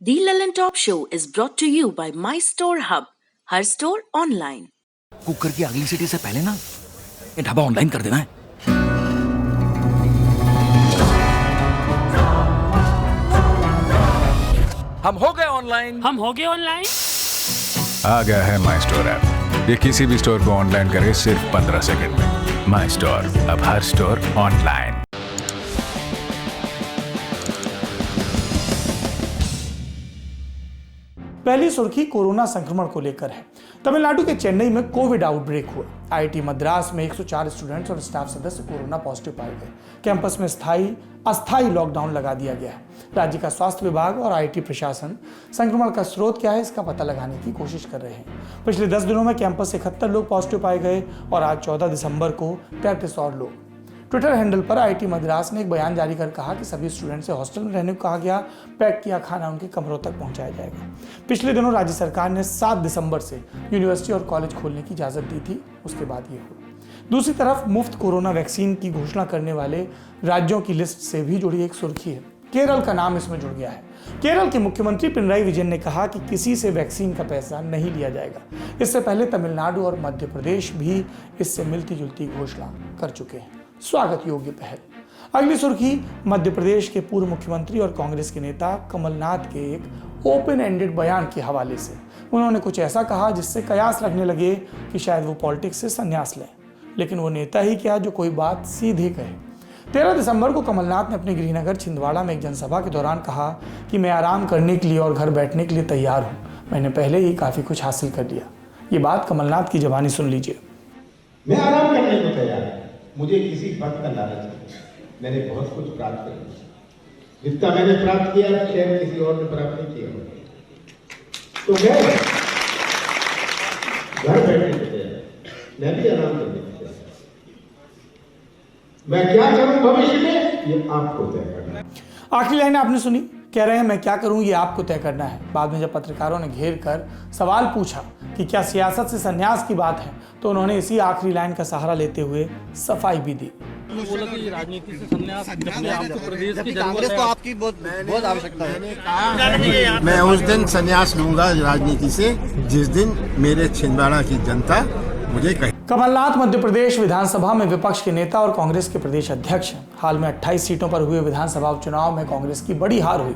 The Lellan Top Show is brought to you by My Store Hub, her store online. Cooker की अगली सीटी से पहले ना ये ढाबा ऑनलाइन कर देना है। हम हो गए ऑनलाइन। आ गया है माई स्टोर ऐप। ये किसी भी स्टोर को ऑनलाइन करे सिर्फ 15 सेकंड में। माई स्टोर, अब हर स्टोर ऑनलाइन। पहली सुर्खी कोरोना संक्रमण को लेकर है। तमिलनाडु के चेन्नई में कोविड आउटब्रेक हुआ। आईआईटी मद्रास में 104 स्टूडेंट्स और स्टाफ सदस्य कोरोना पॉजिटिव पाए गए। कैंपस में अस्थायी लॉकडाउन लगा दिया गया है। राज्य का स्वास्थ्य विभाग और आईआईटी प्रशासन संक्रमण का स्रोत क्या है इसका पता लगाने की कोशिश कर रहे हैं। पिछले 10 दिनों में कैंपस से 71 लोग पॉजिटिव पाए गए और आज 14 दिसंबर को 33 और लोग। ट्विटर हैंडल पर आईआईटी मद्रास ने एक बयान जारी कर कहा कि सभी स्टूडेंट से हॉस्टल में रहने को कहा गया। पैक किया खाना उनके कमरों तक पहुंचाया जाएगा। पिछले दिनों राज्य सरकार ने 7 दिसंबर से यूनिवर्सिटी और कॉलेज खोलने की इजाजत दी थी, उसके बाद ये हुआ। दूसरी तरफ मुफ्त कोरोना वैक्सीन की घोषणा करने वाले राज्यों की लिस्ट से भी जुड़ी एक सुर्खी है। केरल का नाम इसमें जुड़ गया है। केरल के मुख्यमंत्री पिनराई विजयन ने कहा कि किसी से वैक्सीन का पैसा नहीं लिया जाएगा। इससे पहले तमिलनाडु और मध्य प्रदेश भी इससे मिलती जुलती घोषणा कर चुके हैं। स्वागत योग्य पहल। अगली सुर्खी मध्य प्रदेश के पूर्व मुख्यमंत्री और कांग्रेस के नेता कमलनाथ के एक ओपन एंडेड बयान के हवाले से। उन्होंने कुछ ऐसा कहा जिससे कयास लगने लगे कि शायद वो पॉलिटिक्स से संन्यास लें, लेकिन वो नेता ही क्या जो कोई बात सीधे कहे। 13 दिसंबर को कमलनाथ ने अपने गृहनगर छिंदवाड़ा में एक जनसभा के दौरान कहा कि मैं आराम करने के लिए और घर बैठने के लिए तैयार हूँ। मैंने पहले ही काफी कुछ हासिल कर लिया। ये बात कमलनाथ की जबानी सुन लीजिए। मैं आराम करने को तैयार हूँ। मुझे किसी पद का लालच नहीं। मैंने बहुत कुछ प्राप्त कर लिया। जितना मैंने प्राप्त किया शायद किसी और ने प्राप्त नहीं किया होगा। तो मैं घर बैठने को तैयार, मैं भी आराम करने को तैयार। मैं क्या करूं भविष्य में ये आपको तय करना है। आखिरी लाइन आपने सुनी। कह रहे हैं मैं क्या करूं ये आपको तय करना है। बाद में जब पत्रकारों ने घेर कर सवाल पूछा कि क्या सियासत से संन्यास की बात है, तो उन्होंने इसी आखिरी लाइन का सहारा लेते हुए सफाई भी दी। राजनीति से संन्यास आपको प्रदेश की कांग्रेस को आपकी बहुत आवश्यकता है। मैं उस दिन संन्यास लूंगा राजनीति से जिस दिन मेरे छिंदवाड़ा की जनता मुझे कहे। कमलनाथ मध्य प्रदेश विधानसभा में विपक्ष के नेता और कांग्रेस के प्रदेश अध्यक्ष हैं। हाल में 28 सीटों पर हुए विधानसभा उपचुनाव में कांग्रेस की बड़ी हार हुई।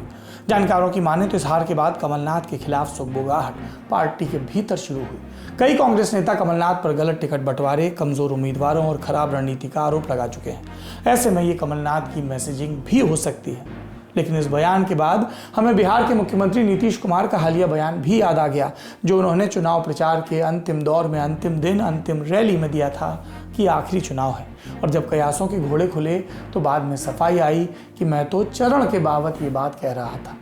जानकारों की माने तो इस हार के बाद कमलनाथ के खिलाफ सुगबुगाहट पार्टी के भीतर शुरू हुई। कई कांग्रेस नेता कमलनाथ पर गलत टिकट बंटवारे, कमजोर उम्मीदवारों और खराब रणनीति का आरोप लगा चुके हैं। ऐसे में ये कमलनाथ की मैसेजिंग भी हो सकती है। लेकिन इस बयान के बाद हमें बिहार के मुख्यमंत्री नीतीश कुमार का हालिया बयान भी याद आ गया, जो उन्होंने चुनाव प्रचार के अंतिम दौर में अंतिम दिन अंतिम रैली में दिया था कि आखिरी चुनाव है। और जब कयासों के घोड़े खुले तो बाद में सफाई आई कि मैं तो चरण के बाबत ये बात कह रहा था।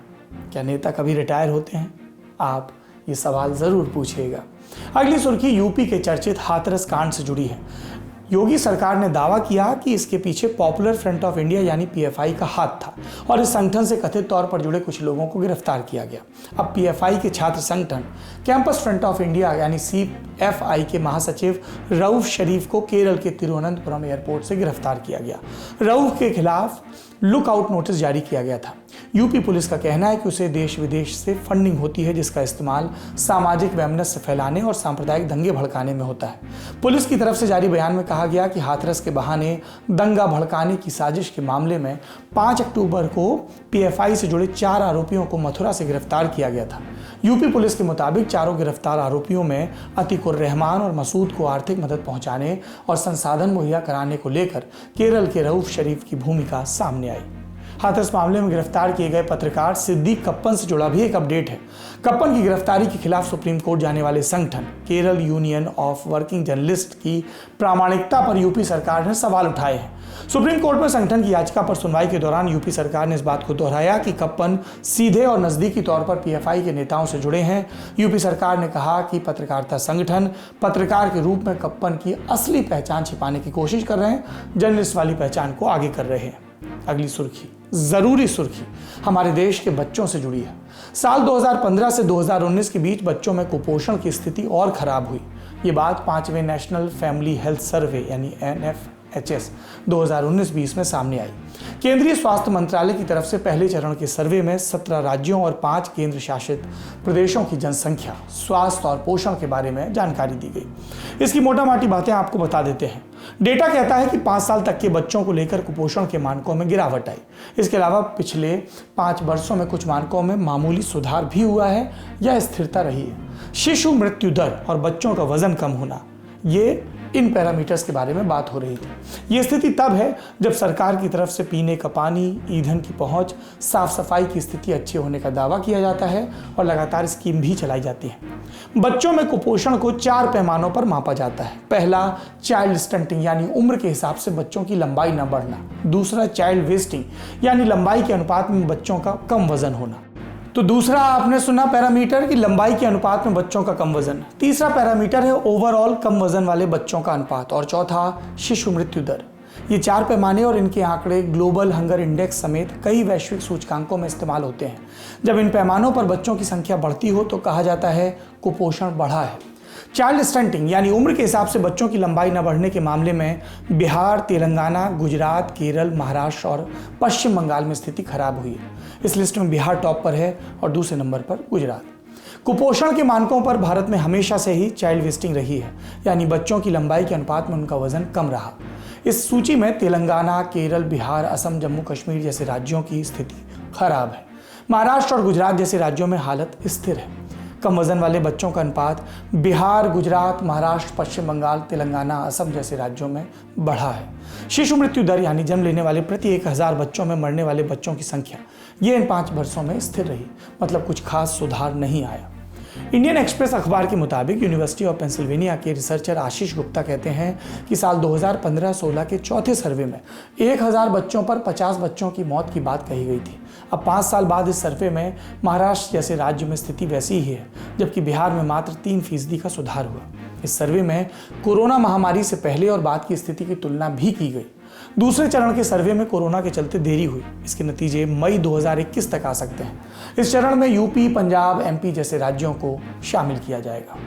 क्या नेता कभी रिटायर होते हैं? आप ये सवाल जरूर पूछिएगा। अगली सुर्खी यूपी के चर्चित हाथरस कांड से जुड़ी है। योगी सरकार ने दावा किया कि इसके पीछे पॉपुलर फ्रंट ऑफ इंडिया यानी पीएफआई का हाथ था और इस संगठन से कथित तौर पर जुड़े कुछ लोगों को गिरफ्तार किया गया। अब पीएफआई के छात्र संगठन कैंपस फ्रंट ऑफ इंडिया यानी सीएफआई के महासचिव रऊफ शरीफ को केरल के तिरुवनंतपुरम एयरपोर्ट से गिरफ्तार किया गया। रऊफ के खिलाफ लुकआउट नोटिस जारी किया गया था। यूपी पुलिस का कहना है कि उसे देश विदेश से फंडिंग होती है, जिसका इस्तेमाल सामाजिक वैमनस्य फैलाने और सांप्रदायिक दंगे भड़काने में होता है। पुलिस की तरफ से जारी बयान में कहा गया कि हाथरस के बहाने दंगा भड़काने की साजिश के मामले में 5 अक्टूबर को पीएफआई से जुड़े 4 आरोपियों को मथुरा से गिरफ्तार किया गया था। यूपी पुलिस के मुताबिक चारों गिरफ्तार आरोपियों में अतीकुर रहमान और मसूद को आर्थिक मदद पहुंचाने और संसाधन मुहैया कराने को लेकर केरल के रऊफ शरीफ की भूमिका सामने आई। हाथरस मामले में गिरफ्तार किए गए पत्रकार सिद्दीक कप्पन से जुड़ा भी एक अपडेट है। कप्पन की गिरफ्तारी के खिलाफ सुप्रीम कोर्ट जाने वाले संगठन Kerala union of working journalist की प्रामाणिकता पर यूपी सरकार ने सवाल उठाए हैं। सुप्रीम कोर्ट में संगठन की याचिका पर सुनवाई के दौरान यूपी सरकार ने इस बात को दोहराया कि कप्पन सीधे और नजदीकी तौर पर पीएफआई के नेताओं से जुड़े हैं। यूपी सरकार ने कहा कि पत्रकारिता संगठन पत्रकार के रूप में कप्पन की असली पहचान छिपाने की कोशिश कर रहे हैं, जर्नलिस्ट वाली पहचान को आगे कर रहे हैं। अगली सुर्खी, जरूरी सुर्खी, हमारे देश के बच्चों से जुड़ी है। साल 2015 से 2019 के बीच बच्चों में कुपोषण की स्थिति और खराब हुई। ये बात 5वें नेशनल फैमिली हेल्थ सर्वे यानी ICHS 2019-20 में सामने आई। केंद्रीय स्वास्थ्य मंत्रालय की तरफ से पहले चरण के सर्वे में 17 राज्यों और 5 केंद्र शासित प्रदेशों की जनसंख्या, स्वास्थ्य और पोषण के बारे में जानकारी दी गई। इसकी मोटा-मोटी बातें आपको बता देते हैं। डेटा कहता है कि 5 साल तक के बच्चों को लेकर कुपोषण के मानकों में गिरावट आई। इसके अलावा पिछले 5 वर्षों में कुछ मानकों में मामूली सुधार भी हुआ है या स्थिरता रही है। शिशु मृत्यु दर और बच्चों का वजन कम होना, ये इन पैरामीटर्स के बारे में बात हो रही थी। ये स्थिति तब है जब सरकार की तरफ से पीने का पानी, ईंधन की पहुंच, साफ सफाई की स्थिति अच्छी होने का दावा किया जाता है और लगातार स्कीम भी चलाई जाती है। बच्चों में कुपोषण को 4 पैमानों पर मापा जाता है। पहला, चाइल्ड स्टंटिंग यानी उम्र के हिसाब से बच्चों की लंबाई न बढ़ना। दूसरा, चाइल्ड वेस्टिंग यानी लंबाई के अनुपात में बच्चों का कम वजन होना। तो दूसरा आपने सुना पैरामीटर कि लंबाई के अनुपात में बच्चों का कम वजन। तीसरा पैरामीटर है ओवरऑल कम वजन वाले बच्चों का अनुपात और चौथा शिशु मृत्यु दर। ये 4 पैमाने और इनके आंकड़े ग्लोबल हंगर इंडेक्स समेत कई वैश्विक सूचकांकों में इस्तेमाल होते हैं। जब इन पैमानों पर बच्चों की संख्या बढ़ती हो तो कहा जाता है कुपोषण बढ़ा है। चाइल्ड स्टंटिंग यानी उम्र के हिसाब से बच्चों की लंबाई न बढ़ने के मामले में बिहार, तेलंगाना, गुजरात, केरल, महाराष्ट्र और पश्चिम बंगाल में स्थिति खराब हुई है। इस लिस्ट में बिहार टॉप पर है और दूसरे नंबर पर गुजरात। कुपोषण के मानकों पर भारत में हमेशा से ही चाइल्ड वेस्टिंग रही है, यानी बच्चों की लंबाई के अनुपात में उनका वजन कम रहा। इस सूची में तेलंगाना, केरल, बिहार, असम, जम्मू कश्मीर जैसे राज्यों की स्थिति खराब है। महाराष्ट्र और गुजरात जैसे राज्यों में हालत स्थिर है। कम वजन वाले बच्चों का अनुपात बिहार, गुजरात, महाराष्ट्र, पश्चिम बंगाल, तेलंगाना, असम जैसे राज्यों में बढ़ा है। शिशु मृत्यु दर यानी जन्म लेने वाले प्रति 1000 बच्चों में मरने वाले बच्चों की संख्या, ये इन 5 वर्षों में स्थिर रही, मतलब कुछ खास सुधार नहीं आया। इंडियन एक्सप्रेस अखबार के मुताबिक यूनिवर्सिटी ऑफ पेंसिल्वेनिया के रिसर्चर आशीष गुप्ता कहते हैं कि साल 2015-16 के चौथे सर्वे में 1000 बच्चों पर 50 बच्चों की मौत की बात कही गई थी। अब 5 साल बाद इस सर्वे में महाराष्ट्र जैसे राज्य में स्थिति वैसी ही है, जबकि बिहार में मात्र 3% का सुधार हुआ। इस सर्वे में कोरोना महामारी से पहले और बाद की स्थिति की तुलना भी की गई। दूसरे चरण के सर्वे में कोरोना के चलते देरी हुई। इसके नतीजे मई 2021 तक आ सकते हैं। इस चरण में यूपी, पंजाब, MP जैसे राज्यों को शामिल किया जाएगा।